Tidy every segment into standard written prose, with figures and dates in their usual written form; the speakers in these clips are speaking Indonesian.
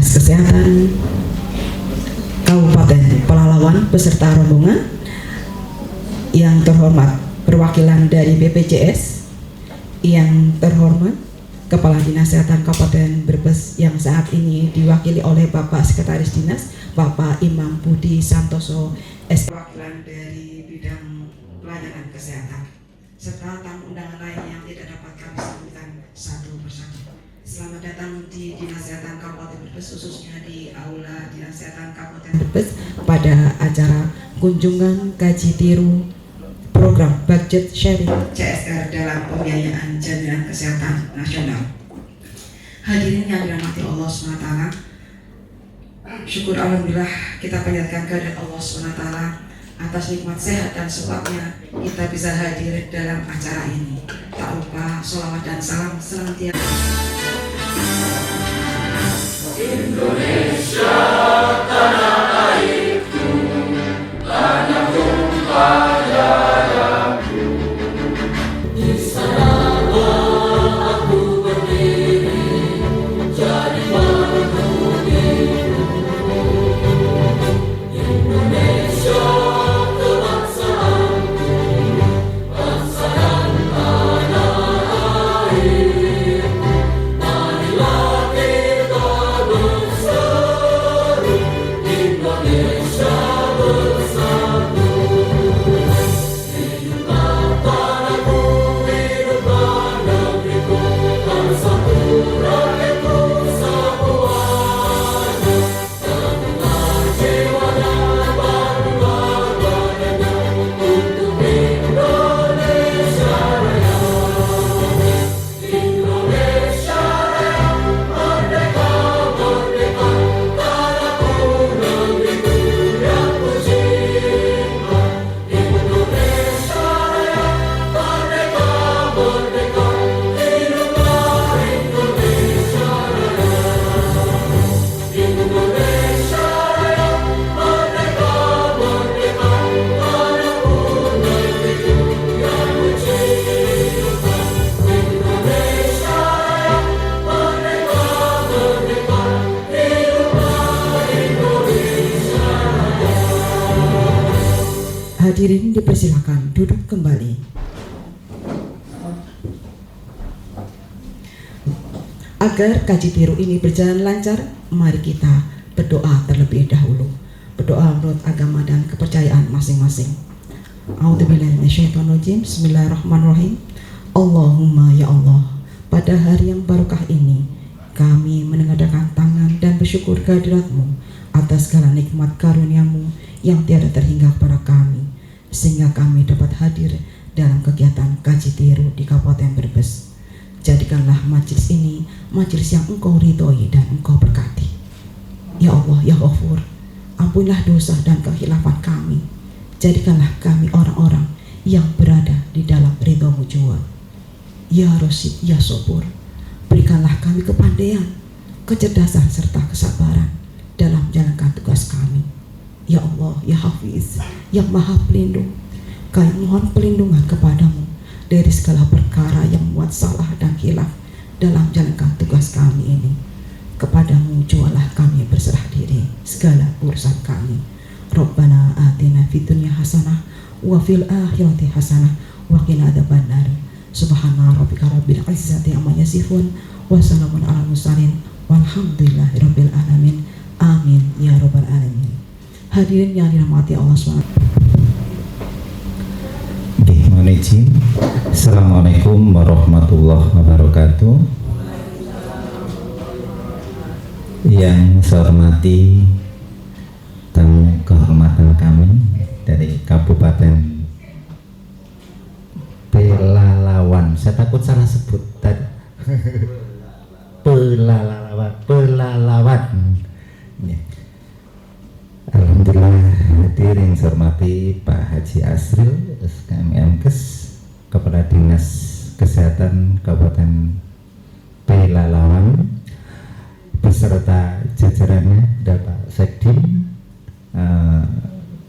Dinas Kesehatan Kabupaten Pelalawan beserta rombongan, yang terhormat perwakilan dari BPJS, yang terhormat Kepala Dinas Kesehatan Kabupaten Brebes yang saat ini diwakili oleh Bapak Sekretaris Dinas, Bapak Imam Budi Santoso, perwakilan dari bidang pelayanan kesehatan, serta tamu undangan lain yang tidak dapat kami sebutkan satu persatu. Selamat datang di Dinas Kesehatan Kabupaten Brebes, khususnya di Aula Dinas Kesehatan Kabupaten Brebes pada acara kunjungan kaji tiru program budget sharing CSR dalam pembiayaan jaminan kesehatan nasional. Hadirin yang dirahmati Allah SWT, syukur alhamdulillah kita panjatkan kehadirat Allah SWT atas nikmat sehat dan sebabnya kita bisa hadir dalam acara ini. Tak lupa sholawat dan salam senantiasa. Indonesia tanah airku, tanah tumpah darahku. Di sanalah aku berdiri, jadi penghuniku. Indonesia kebangsaanku, bangsa dan tanah air. Marilah kita berseru, Indonesia bersatu. Hiduplah tanahku, hiduplah negeriku, bersatu rakyatku semuanya. Satulah jiwa dan bantulah badannya untuk Indonesia Raya. Indonesia Raya, merdeka, merdeka, tanahku, negeriku yang ku cinta. Indonesia Raya, merdeka, merdeka, hiduplah Indonesia Raya. Indonesia Raya, merdeka, merdeka, tanahku, negeriku yang ku cinta. Indonesia Raya, merdeka, merdeka, hiduplah Indonesia Raya. Hadirin dipersilakan duduk kembali. Agar kaji tiru ini berjalan lancar, mari kita berdoa terlebih dahulu. Berdoa menurut agama dan kepercayaan masing-masing. A'udzubillahi minasyaitonirrajim. Bismillahirrahmanirrahim. Allahumma ya Allah, pada hari yang barokah ini kami menengadahkan tangan dan bersyukur kehadirat-Mu atas segala nikmat karunia-Mu yang tiada terhingga kepada kami, sehingga kami dapat hadir dalam kegiatan kaji tiru di Kabupaten Brebes. Jadikanlah majelis ini majelis yang Engkau ridhoi dan Engkau berkati. Ya Allah, ya Ghafur, ampunilah dosa dan kekhilafan kami. Jadikanlah kami orang-orang yang berada di dalam ridho-Mu jua. Ya Rasyid, ya Sobur, berikanlah kami kepandaian, kecerdasan serta kesabaran dalam menjalankan tugas kami. Ya Allah, ya Hafiz, yang Maha Pelindung, kami mohon perlindungan kepadamu dari segala perkara yang membuat salah dan hilaf dalam menjalankan tugas kami ini. Kepadamu jualah kami berserah diri segala urusan kami. Rabbana atina fid dunya hasanah wa fil akhirati hasanah wa qina adzabannar. Subhana rabbika rabbil izzati amma yasifun wa salamun alal mursalin walhamdulillahi rabbil alamin. Amin ya rabbal alamin. Hadirin yang dirahmati Allah SWT. Assalamualaikum warahmatullahi wabarakatuh. Yang saya hormati tamu kehormatan kami dari Kabupaten Pelalawan. Saya takut salah sebut tadi. Pelalawan. Ya. Alhamdulillah hadir yang saya hormati Pak Haji Asril SKMMkes, Kepala Dinas Kesehatan Kabupaten Pelalawan beserta jajarannya, Bapak Sekdim,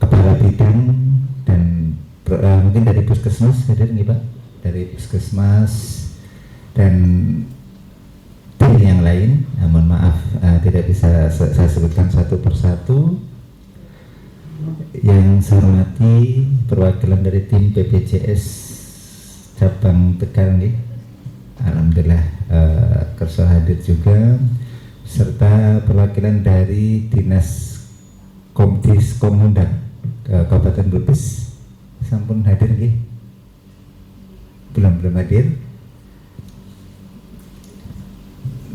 Kepala Bidang dan mungkin dari Puskesmas hadir nih Pak, dari Puskesmas dan tim yang lain. Mohon maaf tidak bisa saya sebutkan satu persatu. Yang saya hormati perwakilan dari tim BPJS cabang Tegal nih, alhamdulillah kersa hadir juga, serta perwakilan dari Dinas Komdis Komundan Kabupaten Brebes sampun hadir nih, belum hadir.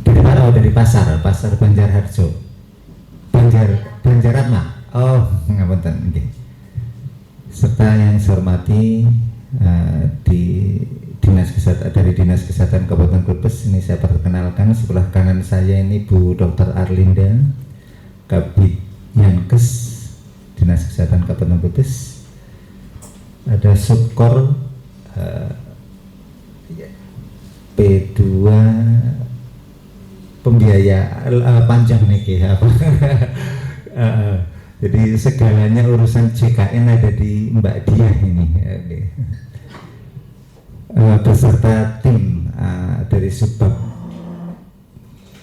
Dari mana? Dari pasar Banjarharjo, Banjaratma. Oh, ngapunten nggih. Serta yang saya hormati di dari Dinas Kesehatan Kabupaten Brebes, ini saya perkenalkan, sebelah kanan saya ini Bu Dr. Arlinda, Kabid Yankes Dinas Kesehatan Kabupaten Brebes. Ada Subkor P2 pembiaya panjang nih apa. Jadi segalanya urusan JKN ada di Mbak Diah ini. Okay. Beserta tim dari Subbab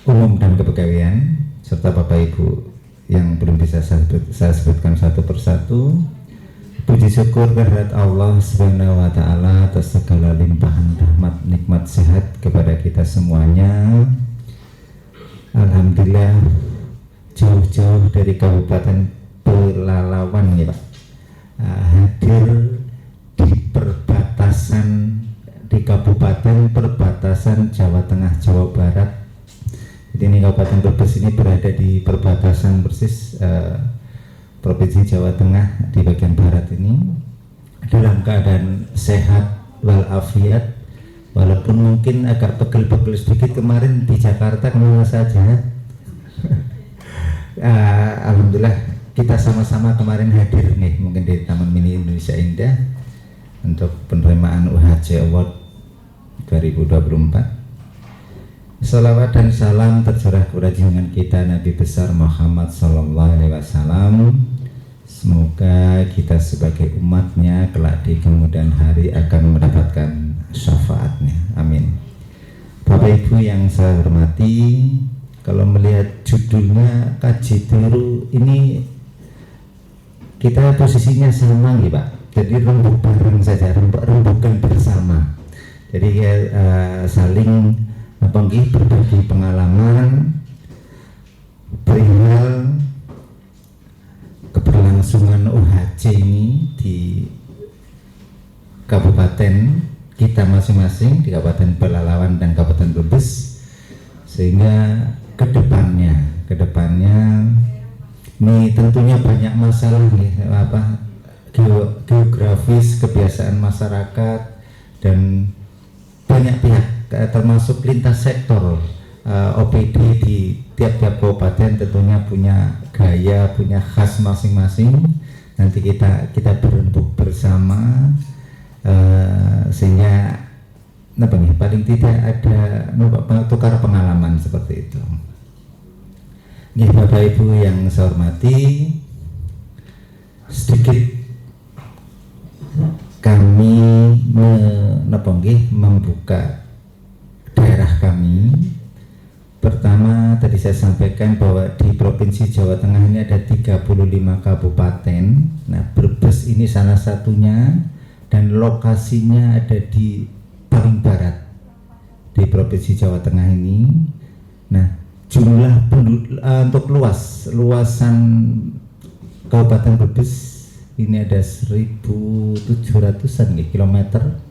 Umum dan Kepegawaian serta Bapak Ibu yang belum bisa saya sebutkan satu persatu. Puji syukur kehadirat Allah Subhanahu wa Ta'ala atas segala limpahan rahmat nikmat sehat kepada kita semuanya. Alhamdulillah, jauh-jauh dari Kabupaten Pelalawan ya Pak, hadir di perbatasan, di kabupaten perbatasan Jawa Tengah Jawa Barat. Jadi ini Kabupaten Brebes ini berada di perbatasan persis Provinsi Jawa Tengah di bagian barat ini, dalam keadaan sehat walafiat, walaupun mungkin agak pegel-pegel sedikit kemarin di Jakarta kemana saja. Alhamdulillah kita sama-sama kemarin hadir nih mungkin di Taman Mini Indonesia Indah untuk penerimaan UHJ Award 2024. Salawat dan salam tercurah kepada junjungan kita Nabi besar Muhammad SAW. Semoga kita sebagai umatnya kelak di kemudian hari akan mendapatkan syafaatnya. Amin. Bapak Ibu yang saya hormati, kalau melihat judulnya Kaji Tiru ini, kita posisinya sama nih Pak. Jadi rembuk bareng saja, rembukan bersama. Jadi saling berbagi pengalaman perihal keberlangsungan UHJ ini di kabupaten kita masing-masing, di Kabupaten Pelalawan dan Kabupaten Brebes, sehingga kedepannya ini tentunya banyak masalah nih, geografis, kebiasaan masyarakat dan banyak pihak, termasuk lintas sektor. OPD di tiap-tiap kabupaten tentunya punya gaya, punya khas masing-masing. Nanti kita berembuk bersama sehingga paling tidak ada tukar pengalaman seperti itu. Nih Bapak Ibu yang saya hormati, sedikit kami membuka daerah kami. Pertama tadi saya sampaikan bahwa di Provinsi Jawa Tengah ini ada 35 kabupaten. Nah, Brebes ini salah satunya dan lokasinya ada di paling barat di Provinsi Jawa Tengah ini. Nah, jumlah untuk luasan Kabupaten Brebes ini ada 1.700-an kilometer.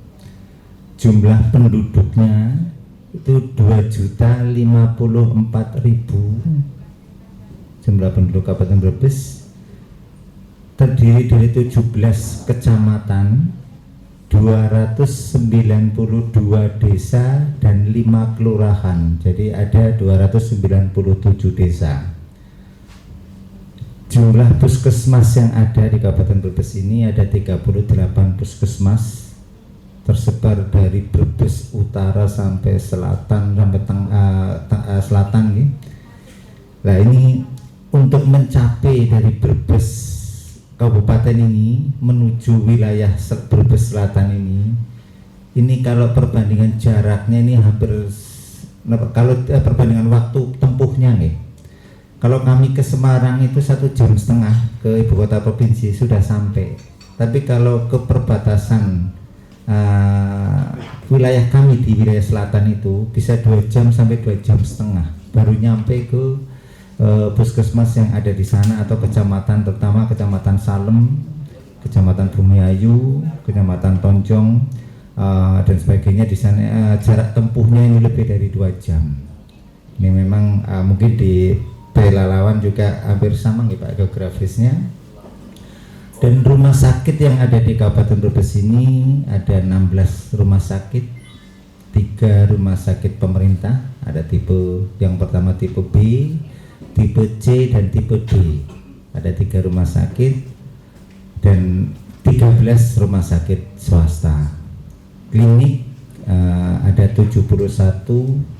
Jumlah penduduknya itu 2.054.000. Jumlah penduduk Kabupaten Brebes terdiri dari 17 kecamatan, 292 desa dan 5 kelurahan. Jadi ada 297 desa. Jumlah puskesmas yang ada di Kabupaten Brebes ini ada 38 puskesmas, tersebar dari Brebes utara sampai selatan sampai selatan nih. Nah, ini untuk mencapai dari Brebes kabupaten ini menuju wilayah Brebes Selatan ini kalau perbandingan jaraknya ini hampir, kalau perbandingan waktu tempuhnya nih Kalau kami ke Semarang itu 1,5 jam ke ibu kota provinsi sudah sampai. Tapi kalau ke perbatasan wilayah kami di wilayah selatan itu bisa 2 jam sampai 2,5 jam baru nyampe ke puskesmas yang ada di sana atau kecamatan, terutama kecamatan Salem, kecamatan Bumiayu, kecamatan Tonjong dan sebagainya. Di sana jarak tempuhnya ini lebih dari 2 jam. Ini memang mungkin di Pelalawan juga hampir sama nih Pak geografisnya. Dan rumah sakit yang ada di Kabupaten Brebes ini ada 16 rumah sakit, 3 rumah sakit pemerintah. Ada tipe yang pertama tipe B, tipe C dan tipe D. Ada 3 rumah sakit dan 13 rumah sakit swasta. Klinik ada 71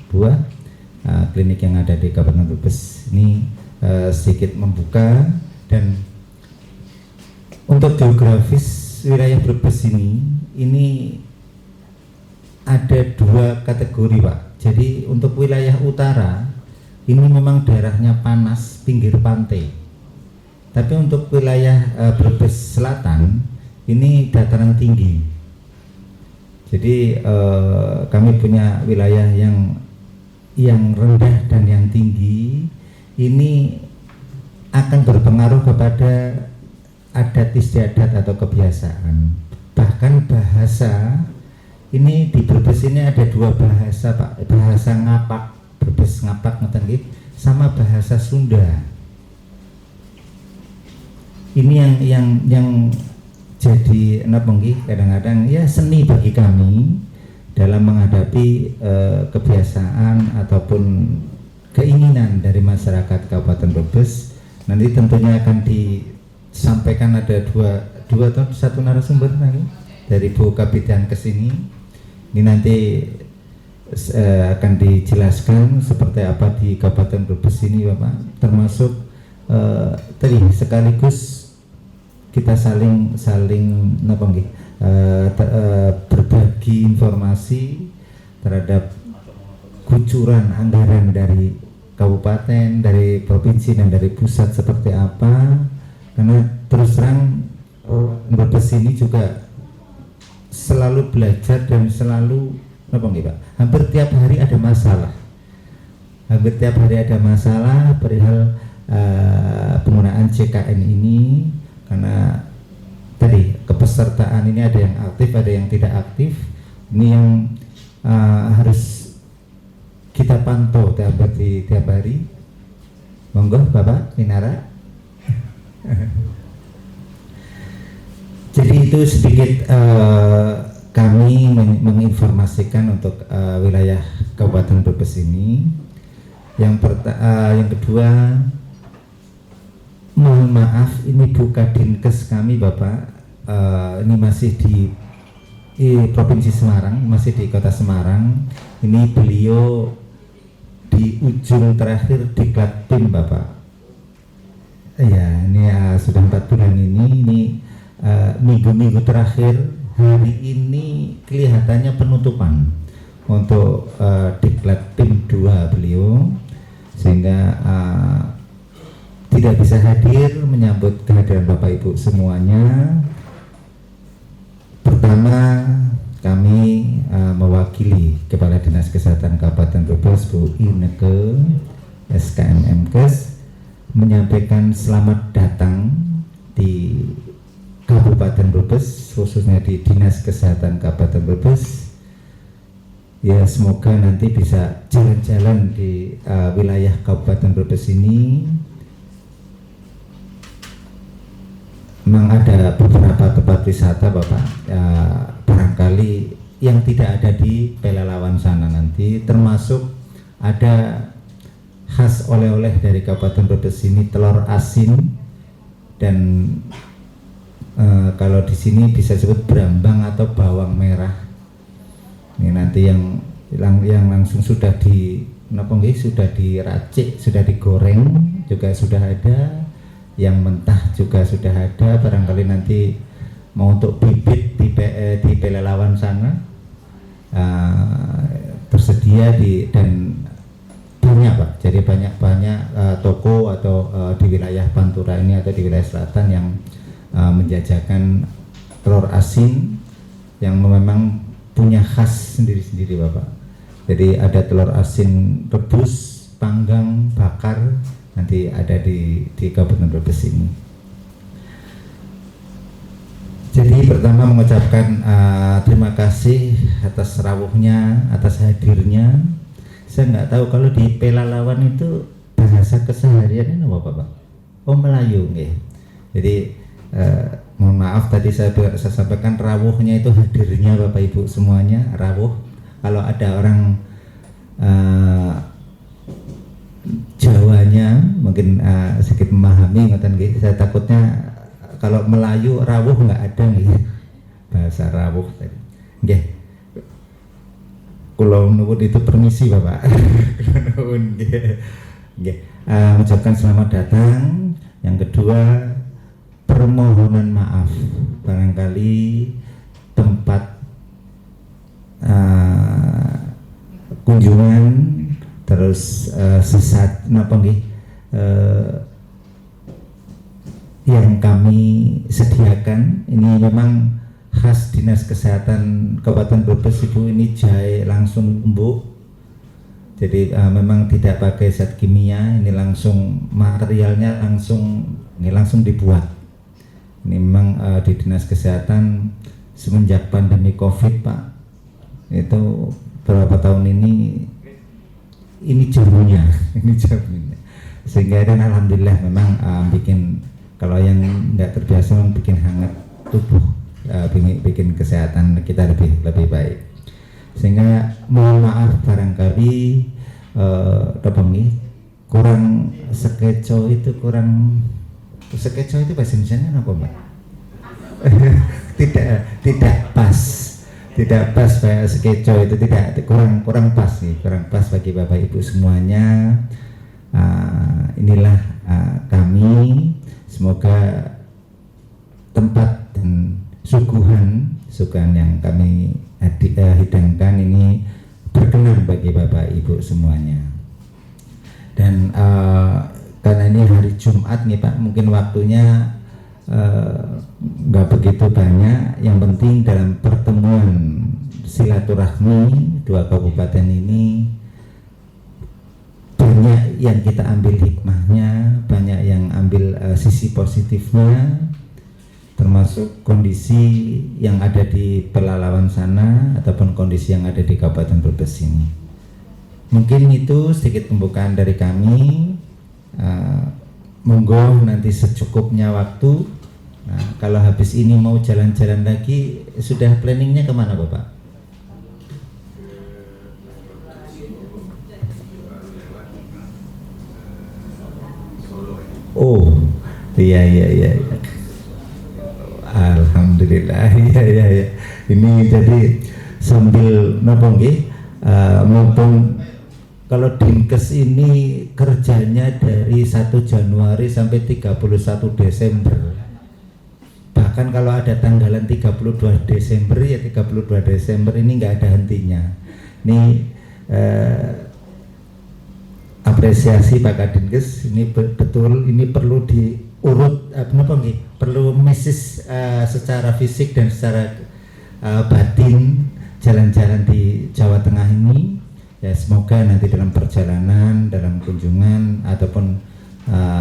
buah klinik yang ada di Kabupaten Brebes ini sedikit membuka. Dan untuk geografis wilayah Brebes ini ada 2 kategori Pak. Jadi untuk wilayah utara ini memang daerahnya panas, pinggir pantai. Tapi untuk wilayah Brebes Selatan ini dataran tinggi. Jadi kami punya wilayah yang rendah dan yang tinggi. Ini akan berpengaruh kepada adat istiadat atau kebiasaan. Bahkan bahasa ini di Brebes ini ada 2 bahasa Pak. Bahasa Ngapak, Brebes Ngapak ngoten nggih, sama bahasa Sunda. Ini yang jadi napa nggih kadang-kadang ya seni bagi kami dalam menghadapi kebiasaan ataupun keinginan dari masyarakat Kabupaten Brebes. Nanti tentunya akan disampaikan ada dua atau 1 narasumber lagi dari Bu Kapitan ke sini. Ini nanti akan dijelaskan seperti apa di Kabupaten Brebes ini Bapak, termasuk tadi sekaligus kita saling napa nggih berbagi informasi terhadap kucuran anggaran dari kabupaten, dari provinsi dan dari pusat seperti apa. Karena terus terang Brebes ini juga selalu belajar dan selalu apa nggih Pak, hampir tiap hari ada masalah perihal penggunaan JKN ini. Karena tadi kepesertaan ini ada yang aktif, ada yang tidak aktif. Ini yang harus kita pantau tiap hari. Monggo Bapak Minara. Jadi itu sedikit kami menginformasikan untuk wilayah Kabupaten Brebes ini. Yang kedua, mohon maaf ini bukan Dinkes kami Bapak, ini masih di Provinsi Semarang, masih di Kota Semarang. Ini beliau di ujung terakhir di Klatim Bapak. Ya, ini sudah 4 bulan ini minggu-minggu terakhir. Hari ini kelihatannya penutupan untuk diklat tim 2 beliau, sehingga tidak bisa hadir menyambut kehadiran Bapak Ibu semuanya. Pertama, kami mewakili Kepala Dinas Kesehatan Kabupaten Brebes Bu Ineke SKM Mkes menyampaikan selamat datang di Kabupaten Brebes, khususnya di Dinas Kesehatan Kabupaten Brebes. Ya, semoga nanti bisa jalan-jalan di wilayah Kabupaten Brebes ini. Memang ada beberapa tempat wisata Bapak, barangkali yang tidak ada di Pelalawan sana nanti, termasuk ada khas oleh-oleh dari Kabupaten Brebes ini, telur asin, dan kalau di sini bisa disebut brambang atau bawang merah. Ini nanti yang langsung sudah sudah diracik, sudah digoreng juga sudah ada, yang mentah juga sudah ada. Barangkali nanti mau untuk bibit di Pelalawan sana tersedia dan banyak Pak. Jadi banyak toko atau di wilayah Pantura ini atau di wilayah selatan yang menjajakan telur asin yang memang punya khas sendiri-sendiri Bapak. Jadi ada telur asin rebus, panggang, bakar, nanti ada di Kabupaten Brebes ini. Jadi pertama mengucapkan terima kasih atas rawuhnya, atas hadirnya. Saya nggak tahu kalau di Pelalawan itu bahasa kesehariannya apa Pak? Oh Melayu, nggih. Jadi mohon maaf tadi saya sampaikan rawuhnya itu hadirnya Bapak Ibu semuanya, rawuh. Kalau ada orang Jawanya mungkin sedikit memahami, ngoten nggih. Saya takutnya kalau Melayu rawuh nggak ada nih bahasa rawuh tadi. Nggih. Kula nuwun itu permisi Bapak. Kula nuwun nggih. Nggih. Mengucapkan selamat datang. Yang kedua, permohonan maaf barangkali tempat kunjungan terus sesat napa nggih yang kami sediakan ini memang khas Dinas Kesehatan Kabupaten Brebes Ibu, ini jahe langsung embuk. Jadi memang tidak pakai zat kimia, ini langsung materialnya langsung dibuat. Ini memang di Dinas Kesehatan semenjak pandemi Covid Pak, itu berapa tahun ini jamunya, sehingga dan alhamdulillah memang bikin, kalau yang nggak terbiasa bikin hangat tubuh, bikin kesehatan kita lebih baik. Sehingga mohon maaf barangkali kurang sekeco itu bahasa Indonesianya apa Mbak? tidak pas Pak, sekeco itu kurang pas nih, kurang pas bagi Bapak Ibu semuanya. Inilah kami, semoga tempat dan suguhan yang kami hidangkan ini berkenan bagi Bapak Ibu semuanya. Dan karena ini hari Jumat nih Pak, mungkin waktunya nggak begitu banyak. Yang penting dalam pertemuan silaturahmi dua kabupaten ini banyak yang kita ambil hikmahnya, banyak yang ambil sisi positifnya, termasuk kondisi yang ada di Pelalawan sana ataupun kondisi yang ada di Kabupaten Brebes ini. Mungkin itu sedikit pembukaan dari kami. Monggo nanti secukupnya waktu. Nah, kalau habis ini mau jalan-jalan lagi, sudah planningnya kemana Bapak? Oh, iya. Alhamdulillah, iya. Ini jadi sambil napa nggih, mumpung kalau Dinkes ini kerjanya dari 1 Januari sampai 31 Desember. Bahkan kalau ada tanggalan 32 Desember ya 32 Desember, ini nggak ada hentinya. Ini apresiasi Pak Kadinkes, ini betul, ini perlu diurut perlu message secara fisik dan secara batin jalan-jalan di Jawa Tengah ini. Ya, semoga nanti dalam perjalanan, dalam kunjungan ataupun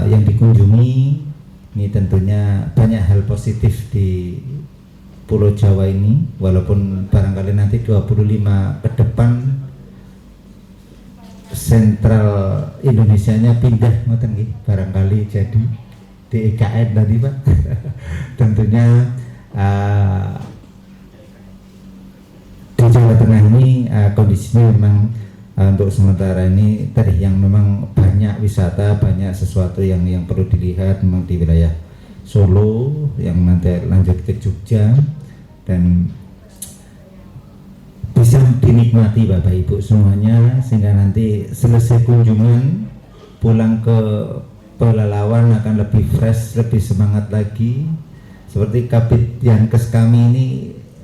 yang dikunjungi ini tentunya banyak hal positif di Pulau Jawa ini, walaupun barangkali nanti 25 ke depan sentral Indonesianya pindah ngoten nggih, barangkali jadi di IKN tadi Pak. Tentunya di Jawa Tengah ini kondisinya memang untuk sementara ini tadi yang memang banyak wisata, banyak sesuatu yang perlu dilihat memang di wilayah Solo, yang nanti lanjut ke Jogja, dan bisa dinikmati Bapak Ibu semuanya, sehingga nanti selesai kunjungan pulang ke Pelalawan akan lebih fresh, lebih semangat lagi. Seperti Kabid Yankes kami ini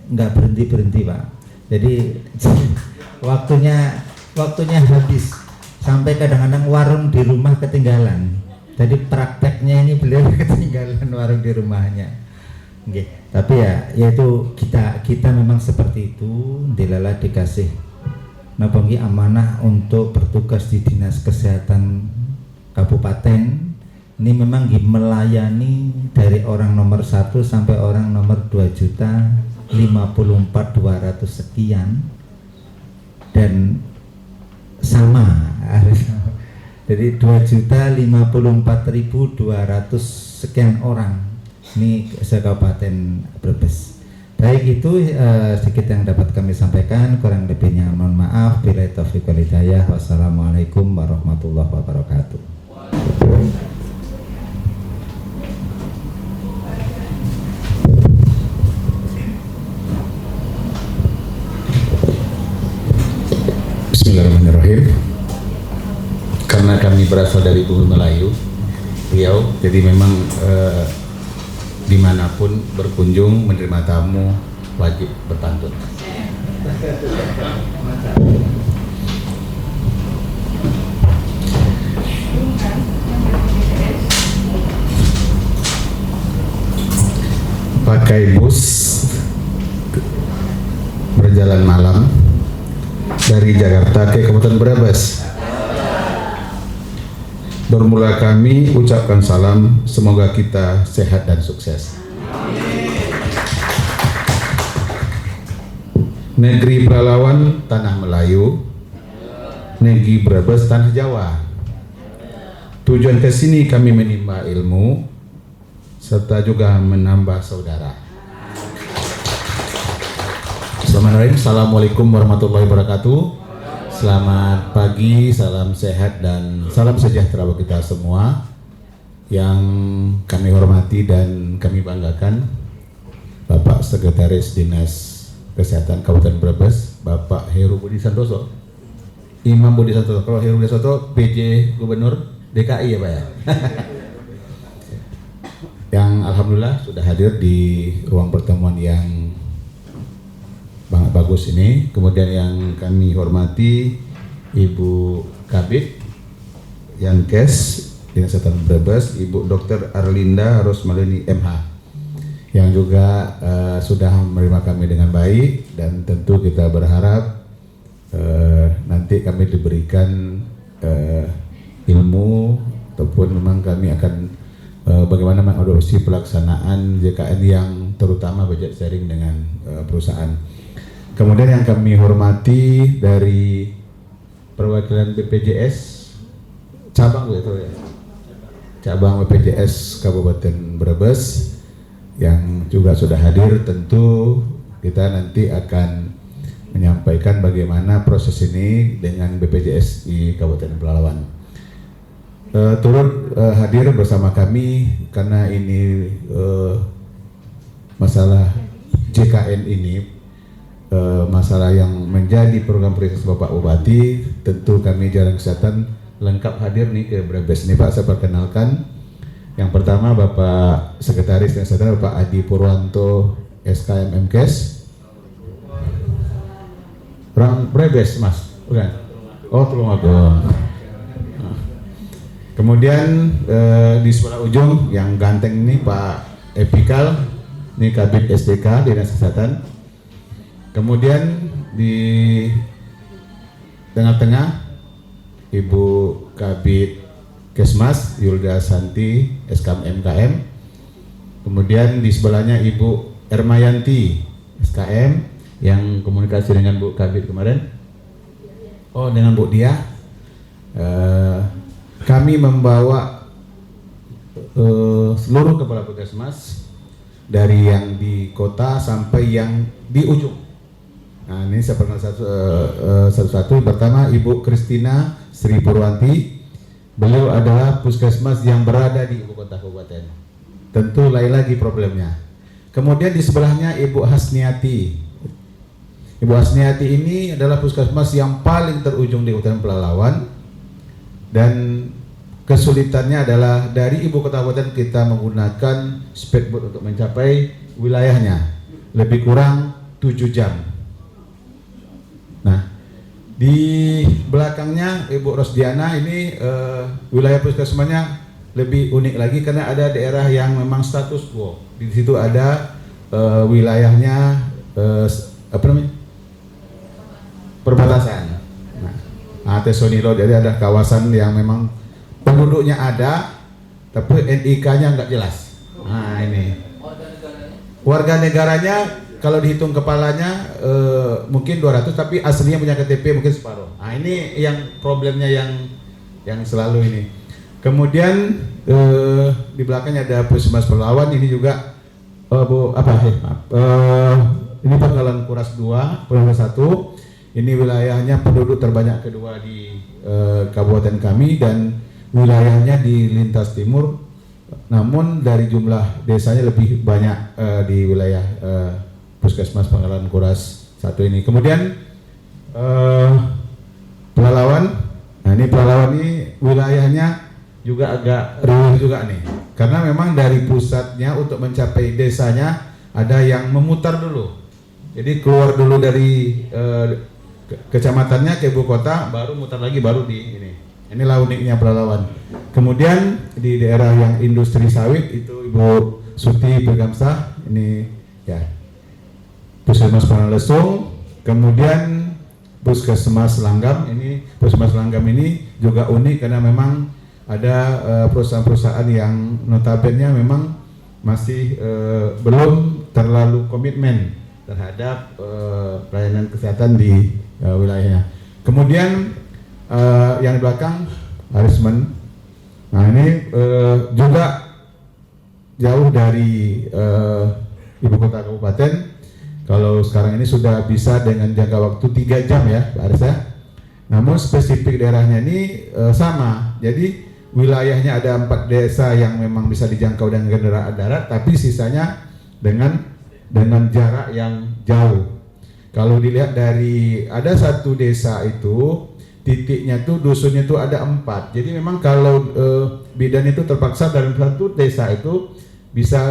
nggak berhenti Pak, jadi waktunya habis sampai kadang-kadang warung di rumah ketinggalan. Jadi prakteknya ini beliau ketinggalan warung di rumahnya. Oke. Tapi ya yaitu kita memang seperti itu, dilala dikasih nabongi amanah untuk bertugas di Dinas Kesehatan Kabupaten. Ini memang melayani dari orang nomor 1 sampai orang nomor 2.054.200 sekian, dan sama jadi 2.054.200 sekian orang ini se-Kabupaten Brebes. Baik, itu sedikit yang dapat kami sampaikan, kurang lebihnya mohon maaf. Billahi taufiq wal hidayah. Wassalamualaikum warahmatullahi wabarakatuh. Bismillahirrahmanirrahim. Karena kami berasal dari bumi Melayu, Riau, jadi memang dimanapun berkunjung menerima tamu wajib berpantun. Pakai bus berjalan malam dari Jakarta ke Kabupaten Brebes. Bermula kami ucapkan salam, semoga kita sehat dan sukses. Negeri Pelalawan, tanah Melayu. Negeri Brebes, tanah Jawa. Tujuan ke sini kami menimba ilmu serta juga menambah saudara. Assalamualaikum warahmatullahi wabarakatuh. Selamat pagi, salam sehat dan salam sejahtera bagi kita semua. Yang kami hormati dan kami banggakan Bapak Sekretaris Dinas Kesehatan Kabupaten Brebes, Bapak Heru Budi Santoso, Imam Budi Santoso. Kalau Heru Budi Santoso PJ Gubernur DKI ya Pak ya. Yang alhamdulillah sudah hadir di ruang pertemuan yang sangat bagus ini. Kemudian yang kami hormati Ibu Kabid Yankes Dinas Kesehatan Brebes, Ibu Dr. Arlinda Rosmalini MH, yang juga sudah menerima kami dengan baik, dan tentu kita berharap nanti kami diberikan ilmu ataupun memang kami akan bagaimana mengadopsi pelaksanaan JKN yang terutama budget sharing dengan perusahaan. Kemudian yang kami hormati dari perwakilan BPJS cabang cabang BPJS Kabupaten Brebes yang juga sudah hadir. Tentu kita nanti akan menyampaikan bagaimana proses ini dengan BPJS di Kabupaten Pelalawan. Turut hadir bersama kami karena ini masalah JKN ini masalah yang menjadi program prioritas Bapak Bupati. Tentu kami Jalan Kesehatan lengkap hadir nih ke Brebes nih Pak. Saya perkenalkan, yang pertama Bapak Sekretaris Dinas Kesehatan Bapak Adi Purwanto SKM MKes. Orang Brebes Mas, bukan? Oh, Tulungagung. Kemudian di sebelah ujung yang ganteng ini Pak Epikal, ini Kabid SDK Dinas Kesehatan. Kemudian di tengah-tengah Ibu Kabid Kesmas Yulda Santi SKM MKM. Kemudian di sebelahnya Ibu Ermayanti SKM yang komunikasi dengan Bu Kabid kemarin. Oh, dengan Bu Dia. Kami membawa seluruh kepala puskesmas dari yang di kota sampai yang di ujung. Nah, ini saya perkenalkan satu-satu. Pertama Ibu Kristina Sri Purwanti. Beliau adalah puskesmas yang berada di ibu kota kabupaten. Tentu lain lagi problemnya. Kemudian di sebelahnya Ibu Hasniati. Ibu Hasniati ini adalah puskesmas yang paling terujung di Kabupaten Pelalawan, dan kesulitannya adalah dari ibu kota kabupaten kita menggunakan speedboat untuk mencapai wilayahnya lebih kurang 7 jam. Nah, Di belakangnya Ibu Rosdiana ini wilayah puskesmasnya lebih unik lagi karena ada daerah yang memang status quo. Di situ ada wilayahnya apa namanya? Perbatasan. Nah, Tesonilo, jadi ada kawasan yang memang penduduknya ada, tapi NIK-nya nggak jelas. Nah ini. Warga negaranya kalau dihitung kepalanya mungkin 200, tapi aslinya punya KTP mungkin separuh. Nah ini yang problemnya yang selalu ini. Kemudian di belakangnya ada Puskesmas Pelalawan, ini juga ini Pangkalan Kuras 2, Pangkalan 1. Ini wilayahnya penduduk terbanyak kedua di kabupaten kami dan wilayahnya di lintas timur. Namun dari jumlah desanya lebih banyak di wilayah Puskesmas Pangkalan Kuras 1 ini. Kemudian Pelalawan. Nah ini Pelalawan ini wilayahnya juga agak riuh juga nih, karena memang dari pusatnya untuk mencapai desanya ada yang memutar dulu, jadi keluar dulu dari kecamatannya ke ibu kota, baru mutar lagi baru di ini. Inilah uniknya Pelalawan. Kemudian di daerah yang industri sawit itu Ibu Suti Bergamsah, ini ya Puskesmas Panalesung. Kemudian Puskesmas Langgam, ini Puskesmas Langgam ini juga unik karena memang ada perusahaan-perusahaan yang notabene memang masih belum terlalu komitmen terhadap pelayanan kesehatan di wilayahnya. Kemudian yang di belakang Harisman, nah ini juga jauh dari ibu kota kabupaten. Kalau sekarang ini sudah bisa dengan jangka waktu 3 jam ya Pak Aris ya. Namun spesifik daerahnya ini sama, jadi wilayahnya ada 4 desa yang memang bisa dijangkau dengan kendaraan darat, tapi sisanya dengan jarak yang jauh. Kalau dilihat dari ada satu desa itu titiknya tuh dusunnya tuh ada 4. Jadi memang kalau bidan itu terpaksa dalam satu desa itu bisa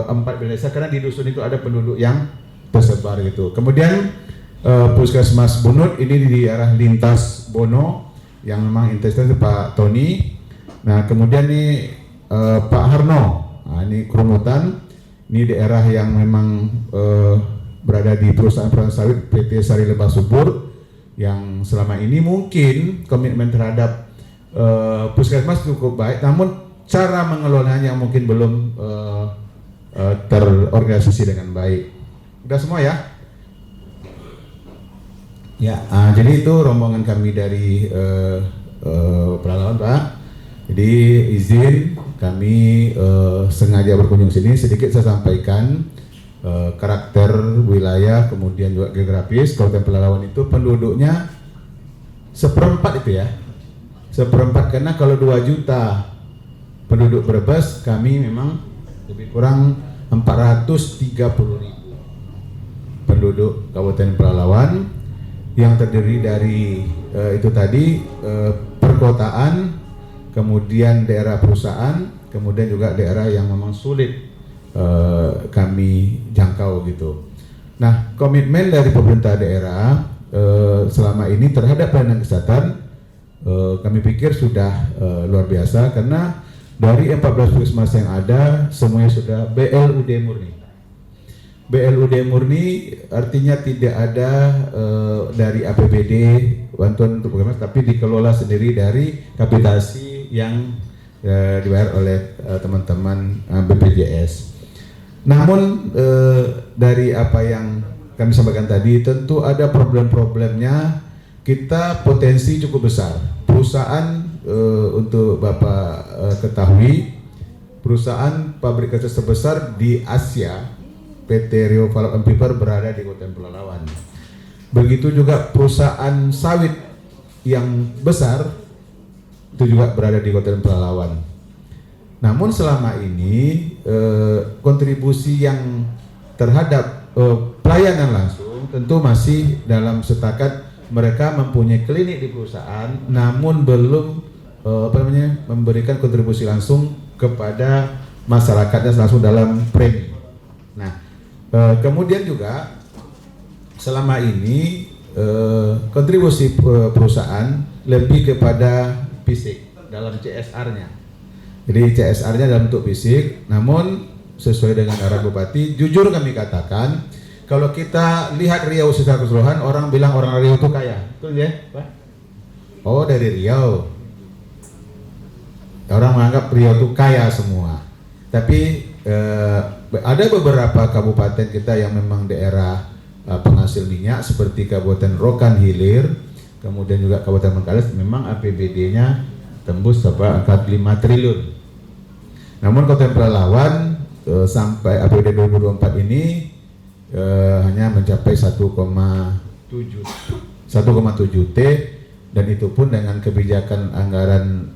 4 desa karena di dusun itu ada penduduk yang tersebar gitu. Kemudian Puskesmas Bunut ini di daerah lintas Bono yang memang intensif Pak Tony. Nah kemudian nih Pak Harno, nah, ini Kerumutan, ini daerah yang memang berada di perusahaan sawit PT Sari Lebah Subur yang selama ini mungkin komitmen terhadap puskesmas cukup baik, namun cara mengelolanya mungkin belum terorganisasi dengan baik. Udah semua ya? Ya, jadi itu rombongan kami dari Pelalawan Pak. Jadi izin kami sengaja berkunjung sini, sedikit saya sampaikan karakter wilayah, kemudian juga geografis. Kabupaten Pelalawan itu penduduknya 1/4 itu ya, 1/4 karena kalau 2 juta penduduk Brebes, kami memang lebih kurang 430.000 penduduk Kabupaten Pelalawan yang terdiri dari itu tadi perkotaan, kemudian daerah perusahaan, kemudian juga daerah yang memang sulit kami jangkau gitu. Nah, komitmen dari pemerintah daerah selama ini terhadap pelayanan kesehatan kami pikir sudah luar biasa karena dari 14 puskesmas yang ada semuanya sudah BLUD murni. BLUD murni artinya tidak ada dari APBD bantuan untuk puskesmas, tapi dikelola sendiri dari kapitasi yang dibayar oleh teman-teman BPJS. Namun dari apa yang kami sampaikan tadi, tentu ada problem-problemnya. Kita potensi cukup besar. Perusahaan untuk Bapak ketahui, perusahaan pabrik kaca terbesar di Asia, PT Rio Valve & Paper berada di Kabupaten Pelalawan. Begitu juga perusahaan sawit yang besar itu juga berada di Kabupaten Pelalawan. Namun selama ini kontribusi yang terhadap pelayanan langsung tentu masih dalam setakat mereka mempunyai klinik di perusahaan, namun belum memberikan kontribusi langsung kepada masyarakatnya langsung dalam premi. Nah, kemudian juga selama ini kontribusi perusahaan lebih kepada fisik dalam CSR-nya. Jadi CSR-nya dalam bentuk fisik, namun sesuai dengan arahan Bupati, jujur kami katakan, kalau kita lihat Riau secara keseluruhan, orang bilang orang Riau itu kaya, betul ya, Pak? Oh, dari Riau. Orang menganggap Riau itu kaya semua. Tapi ada beberapa kabupaten kita yang memang daerah penghasil minyak seperti Kabupaten Rokan Hilir, kemudian juga Kabupaten Bengkalis, memang APBD-nya tembus angka 5 triliun. Namun Kabupaten Pelalawan sampai APBD 2024 ini hanya mencapai 1,7 T, dan itu pun dengan kebijakan anggaran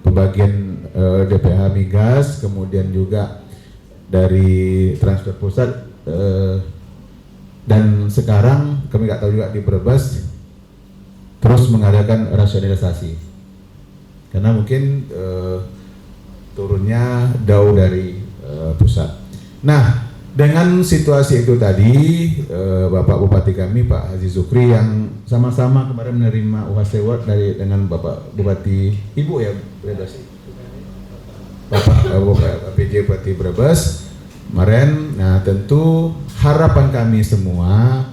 pembagian DPH migas, kemudian juga dari transfer pusat, dan sekarang kami nggak tahu juga di Brebes terus mengadakan rasionalisasi karena mungkin turunnya jauh dari pusat. Nah, dengan situasi itu tadi, Bapak Bupati kami Pak Haji Zukri yang sama-sama kemarin menerima UHC Award dengan Bapak Bupati Ibu ya Brebes, Bapak PJ Bupati Brebes kemarin. Nah, tentu harapan kami semua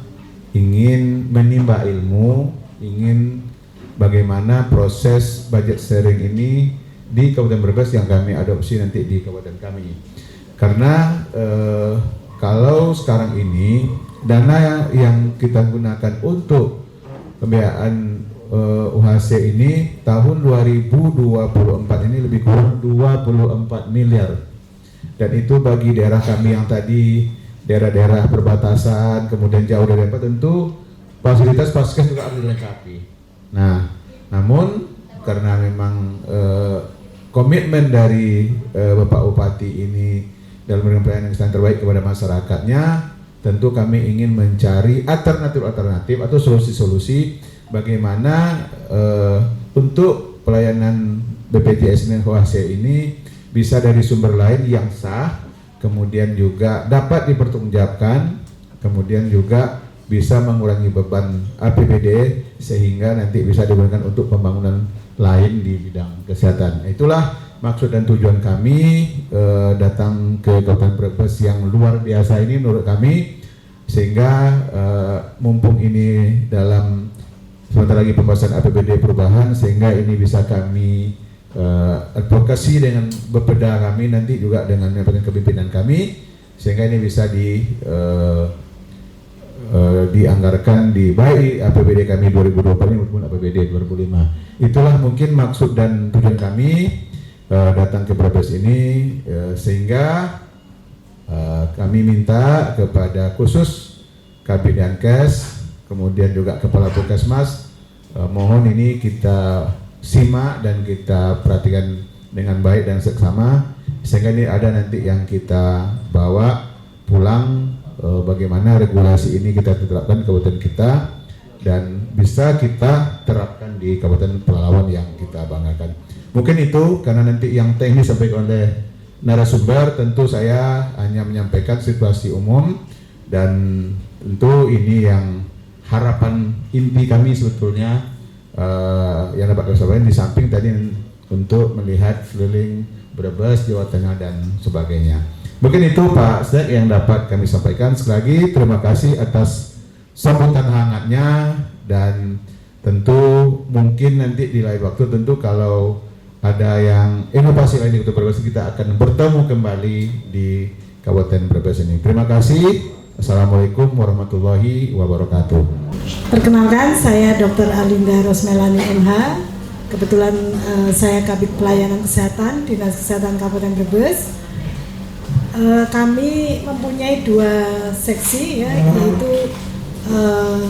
ingin menimba ilmu, ingin bagaimana proses budget sharing ini di Kabupaten Brebes yang kami adopsi nanti di kabupaten kami. Karena kalau sekarang ini dana yang kita gunakan untuk pembiayaan UHC ini tahun 2024 ini lebih kurang 24 miliar. Dan itu bagi daerah kami yang tadi daerah-daerah perbatasan, kemudian jauh dari apa, tentu fasilitas Paskes juga harus dilengkapi. Nah, namun karena memang komitmen dari Bapak Bupati ini dalam memberikan pelayanan yang terbaik kepada masyarakatnya, tentu kami ingin mencari alternatif atau solusi-solusi bagaimana untuk pelayanan BPJS dan UHC ini bisa dari sumber lain yang sah, kemudian juga dapat dipertanggungjawabkan, kemudian juga bisa mengurangi beban APBD sehingga nanti bisa digunakan untuk pembangunan lain di bidang kesehatan. Itulah maksud dan tujuan kami datang ke Kabupaten Brebes yang luar biasa ini menurut kami, sehingga mumpung ini dalam sebentar lagi pembahasan APBD perubahan, sehingga ini bisa kami advokasi dengan beperda kami nanti juga dengan kepimpinan kami, sehingga ini bisa dianggarkan di baik APBD kami 2024 maupun APBD 2005. Itulah mungkin maksud dan tujuan kami datang ke Brebes ini, sehingga kami minta kepada khusus Kabid Dankes, kemudian juga Kepala Puskesmas, mohon ini kita simak dan kita perhatikan dengan baik dan seksama, sehingga ini ada nanti yang kita bawa pulang, bagaimana regulasi ini kita terapkan di kabupaten kita dan bisa kita terapkan di Kabupaten Pelalawan yang kita banggakan. Mungkin itu karena nanti yang teknis sampai oleh narasumber, tentu saya hanya menyampaikan situasi umum, dan tentu ini yang harapan inti kami sebetulnya yang dapat kami sampaikan, di samping tadi untuk melihat keliling Brebes, Jawa Tengah dan sebagainya. Mungkin itu Pak Sek yang dapat kami sampaikan. Sekali lagi terima kasih atas sambutan hangatnya, dan tentu mungkin nanti di lain waktu tentu kalau ada yang inovasi lain di Kota Brebes, kita akan bertemu kembali di Kabupaten Brebes ini. Terima kasih. Assalamualaikum warahmatullahi wabarakatuh. Perkenalkan, saya Dr. Alinda Rosmelani MH. Kebetulan saya Kabid Pelayanan Kesehatan Dinas Kesehatan Kabupaten Brebes. Kami mempunyai 2 seksi ya, yaitu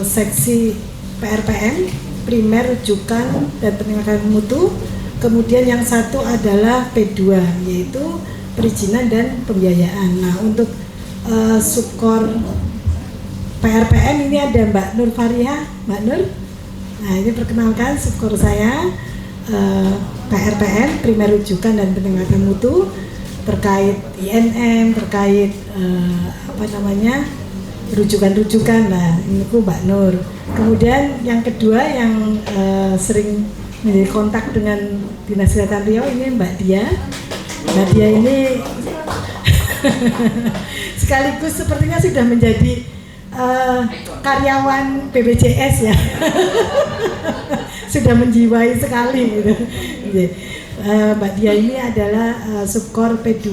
seksi PRPM, primer rujukan dan peningkatan mutu. Kemudian yang satu adalah P2, yaitu perizinan dan pembiayaan. Nah, untuk subkor PRPM ini ada Mbak Nur Fariha. Mbak Nur, nah ini perkenalkan subkor saya, PRPM, primer rujukan dan peningkatan mutu, terkait INM, terkait rujukan-rujukan lah. Ini ku Mbak Nur. Kemudian yang kedua yang sering menjadi kontak dengan Dinas Kesehatan Riau ini Mbak Dia. Mbak Dia ini sekaligus sepertinya sudah menjadi karyawan BPJS ya. Sudah menjiwai sekali gitu. Mbak Dia ini adalah subkor P2.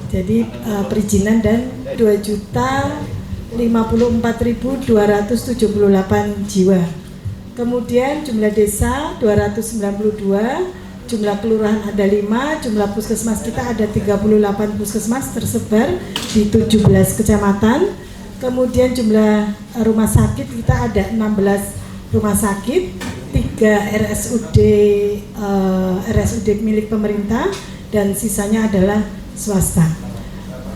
Jadi perizinan dan 2.054.278 jiwa. Kemudian jumlah desa 292, jumlah kelurahan ada 5, jumlah puskesmas kita ada 38 puskesmas tersebar di 17 kecamatan. Kemudian jumlah rumah sakit kita ada 16 rumah sakit, 3 RSUD milik pemerintah dan sisanya adalah swasta.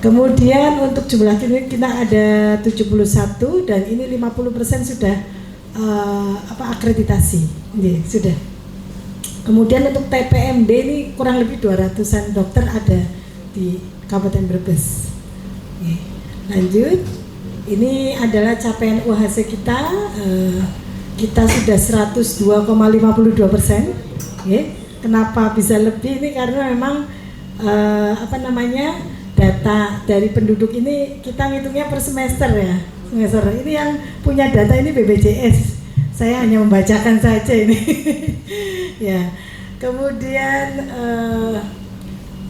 Kemudian untuk jumlah klinik kita ada 71 dan ini 50% sudah akreditasi. Sudah. Kemudian untuk TPMD ini kurang lebih 200-an dokter ada di Kabupaten Brebes. Lanjut. Ini adalah capaian UHC kita. Kita sudah 102,52%. Kenapa bisa lebih ini karena memang data dari penduduk ini kita ngitungnya per semester ya. Semester ini yang punya data ini BPJS. Saya hanya membacakan saja ini. Ya. Kemudian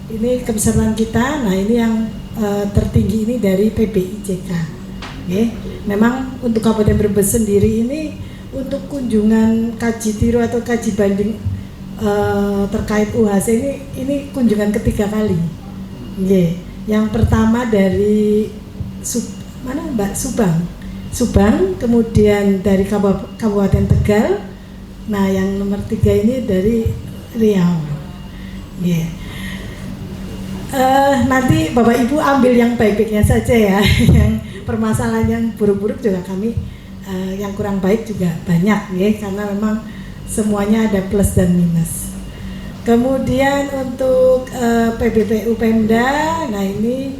ini kepesertaan kita. Nah, ini yang tertinggi ini dari PBIJK. Memang untuk Kabupaten Brebes sendiri ini untuk kunjungan kaji tiru atau kaji banding terkait UHC ini kunjungan ketiga kali. Yang pertama dari Subang, kemudian dari Kabupaten Tegal. Nah, yang nomor 3 ini dari Riau. Nanti Bapak Ibu ambil yang baik-baiknya saja ya. Yang permasalahan yang buruk-buruk juga kami yang kurang baik juga banyak karena memang semuanya ada plus dan minus. Kemudian untuk PBPU Pemda, nah ini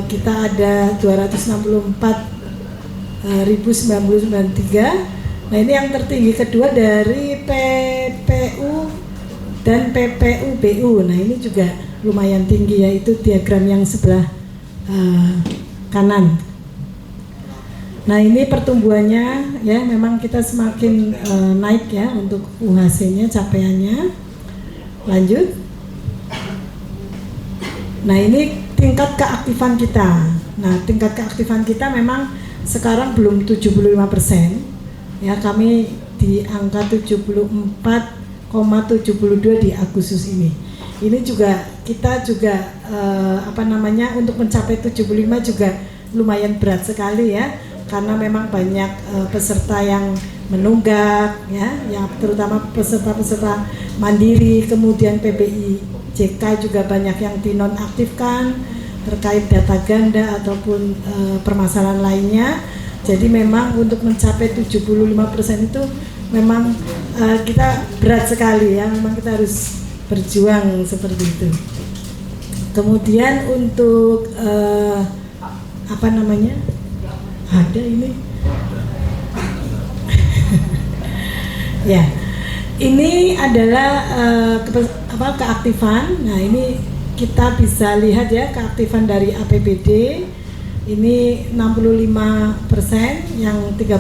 kita ada 264.993. Nah ini yang tertinggi kedua dari PPU dan PPUBU. Nah ini juga lumayan tinggi yaitu diagram yang sebelah kanan. Nah ini pertumbuhannya ya memang kita semakin naik ya untuk UHC-nya capaiannya. Lanjut. Nah ini tingkat keaktifan kita. Nah tingkat keaktifan kita memang sekarang belum 75%. Ya kami di angka 74,72 di Agustus ini. Ini juga kita juga untuk mencapai 75 juga lumayan berat sekali ya. Karena memang banyak peserta yang menunggak ya, yang terutama peserta-peserta mandiri, kemudian PBIJK juga banyak yang dinonaktifkan terkait data ganda ataupun permasalahan lainnya. Jadi memang untuk mencapai 75% itu memang kita berat sekali ya, memang kita harus berjuang seperti itu. Kemudian untuk ada ini ya ini adalah keaktifan. Nah ini kita bisa lihat ya keaktifan dari APBD ini 65%, yang 34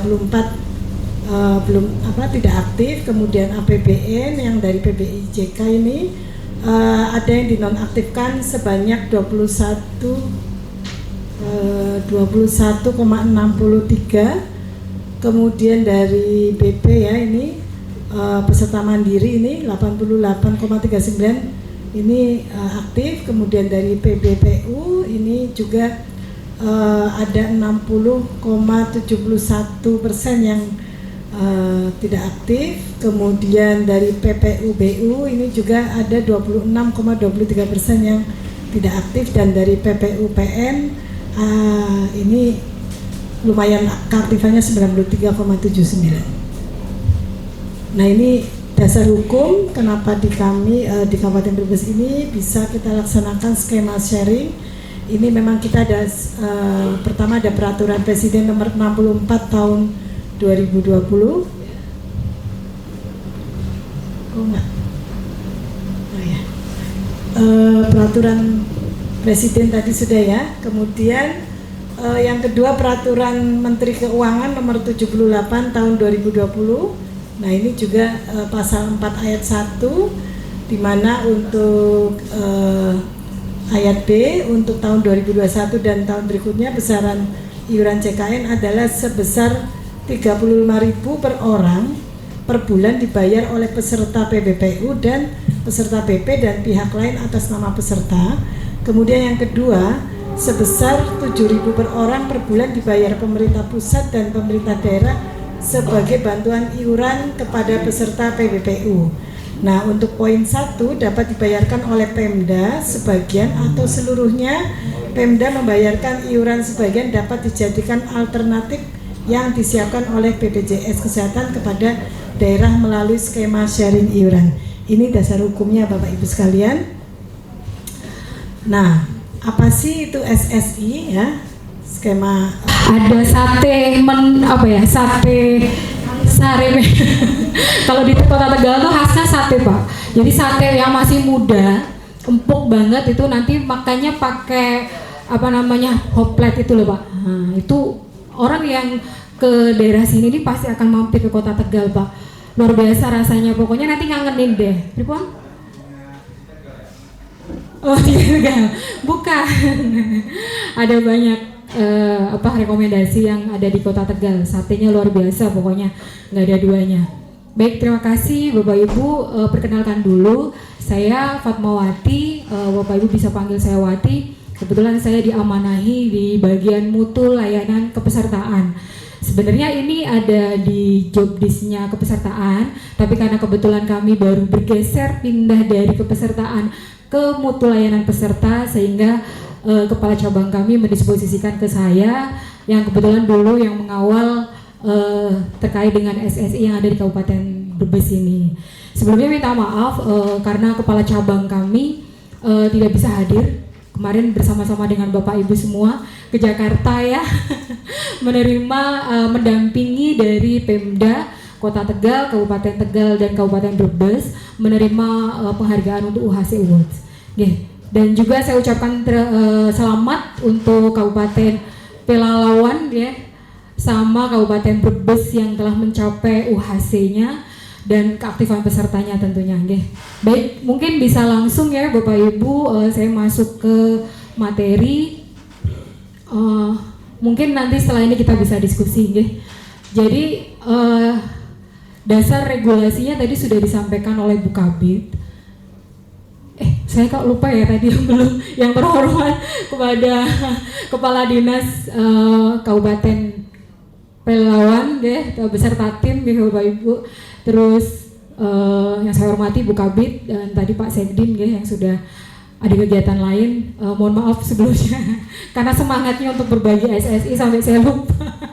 belum tidak aktif. Kemudian APBN yang dari PBIJK ini ada yang dinonaktifkan sebanyak 21,63. Kemudian dari BP ya ini peserta mandiri ini 88,39 ini aktif. Kemudian dari PBPU ini juga ada 60,71% yang tidak aktif. Kemudian dari PPUBU ini juga ada 26,23% yang tidak aktif, dan dari PPUPN ini lumayan keaktifannya 93,79. Nah ini dasar hukum kenapa di kami di Kabupaten Brebes ini bisa kita laksanakan skema sharing ini memang kita ada pertama ada peraturan Presiden nomor 64 tahun 2020. Oh enggak. Oh ya. Peraturan Presiden tadi sudah ya. Kemudian yang kedua peraturan Menteri Keuangan nomor 78 tahun 2020. Nah ini juga pasal 4 ayat 1 di mana untuk ayat B untuk tahun 2021 dan tahun berikutnya besaran iuran JKN adalah sebesar 35.000 per orang per bulan dibayar oleh peserta PBPU dan peserta BP dan pihak lain atas nama peserta. Kemudian yang kedua sebesar 7.000 per orang per bulan dibayar pemerintah pusat dan pemerintah daerah sebagai bantuan iuran kepada peserta PBPU. Nah, untuk poin 1 dapat dibayarkan oleh Pemda sebagian atau seluruhnya. Pemda membayarkan iuran sebagian dapat dijadikan alternatif yang disiapkan oleh BPJS Kesehatan kepada daerah melalui skema sharing iuran. Ini dasar hukumnya Bapak Ibu sekalian. Nah, apa sih itu SSI ya? Skema ada sate sare kalau di Kota Tegal tuh khasnya sate Pak. Jadi sate yang masih muda, empuk banget itu nanti makannya pakai hoplet itu loh Pak. Nah, itu orang yang ke daerah sini ini pasti akan mampir ke Kota Tegal Pak. Luar biasa rasanya, pokoknya nanti ngangenin deh. Pripun? Oh Tegal, bukan. Ada banyak rekomendasi yang ada di Kota Tegal. Satenya luar biasa, pokoknya nggak ada duanya. Baik, terima kasih Bapak Ibu. Perkenalkan dulu, saya Fatmawati. Bapak Ibu bisa panggil saya Wati. Kebetulan saya diamanahi di bagian mutu layanan kepesertaan. Sebenarnya ini ada di job desk-nya kepesertaan, tapi karena kebetulan kami baru bergeser pindah dari kepesertaan ke mutu layanan peserta, sehingga kepala cabang kami mendisposisikan ke saya yang kebetulan dulu yang mengawal terkait dengan SSI yang ada di Kabupaten Brebes ini. Sebelumnya minta maaf karena kepala cabang kami tidak bisa hadir kemarin bersama-sama dengan Bapak Ibu semua ke Jakarta ya mendampingi dari Pemda Kota Tegal, Kabupaten Tegal dan Kabupaten Brebes menerima penghargaan untuk UHC Awards. Dan juga saya ucapkan selamat untuk Kabupaten Pelalawan ya, sama Kabupaten Brebes yang telah mencapai UHC-nya dan keaktifan pesertanya tentunya. Baik, mungkin bisa langsung ya Bapak Ibu, saya masuk ke materi. Mungkin nanti setelah ini kita bisa diskusi. Jadi dasar regulasinya tadi sudah disampaikan oleh Bu Kabid. Saya kok lupa ya tadi yang terhormat kepada Kepala Dinas Kabupaten Pelalawan beserta tim Bapak Ibu. Terus yang saya hormati Bu Kabid dan tadi Pak Sekdin yang sudah ada kegiatan lain. Mohon maaf sebelumnya karena semangatnya untuk berbagi SSI sampai saya lupa.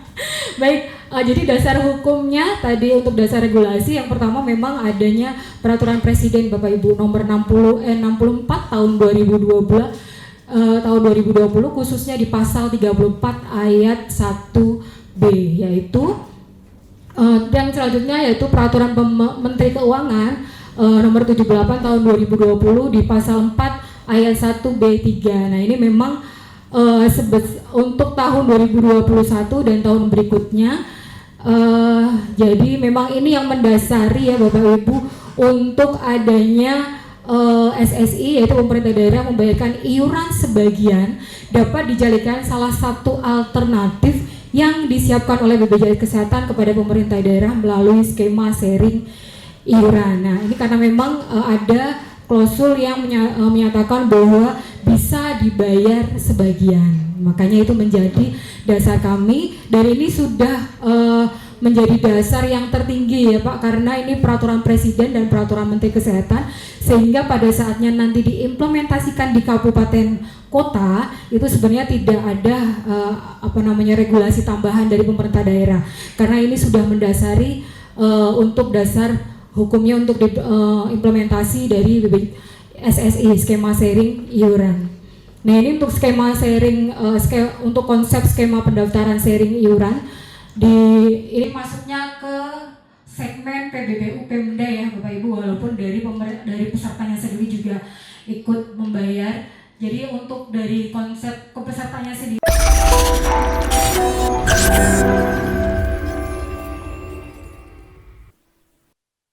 Baik, jadi dasar hukumnya tadi untuk dasar regulasi yang pertama memang adanya peraturan Presiden Bapak Ibu nomor 64 tahun 2020 khususnya di pasal 34 ayat 1B yaitu yang selanjutnya yaitu peraturan Menteri Keuangan nomor 78 tahun 2020 di pasal 4 ayat 1B3. Nah, ini memang untuk tahun 2021 dan tahun berikutnya. Jadi memang ini yang mendasari ya Bapak Ibu untuk adanya SSI yaitu pemerintah daerah membayarkan iuran sebagian dapat dijadikan salah satu alternatif yang disiapkan oleh BPJS Kesehatan kepada pemerintah daerah melalui skema sharing iuran. Nah, ini karena memang ada klausul yang menyatakan bahwa bisa dibayar sebagian. Makanya itu menjadi dasar kami dan ini sudah menjadi dasar yang tertinggi ya Pak, karena ini peraturan Presiden dan peraturan Menteri Kesehatan, sehingga pada saatnya nanti diimplementasikan di kabupaten kota itu sebenarnya tidak ada regulasi tambahan dari pemerintah daerah, karena ini sudah mendasari untuk dasar hukumnya untuk implementasi dari SSI skema sharing iuran. Nah ini untuk skema sharing, untuk konsep skema pendaftaran sharing iuran ini masuknya ke segmen PBBU Pemda ya Bapak Ibu, walaupun dari pesertanya sendiri juga ikut membayar. Jadi untuk dari konsep kepesertanya sendiri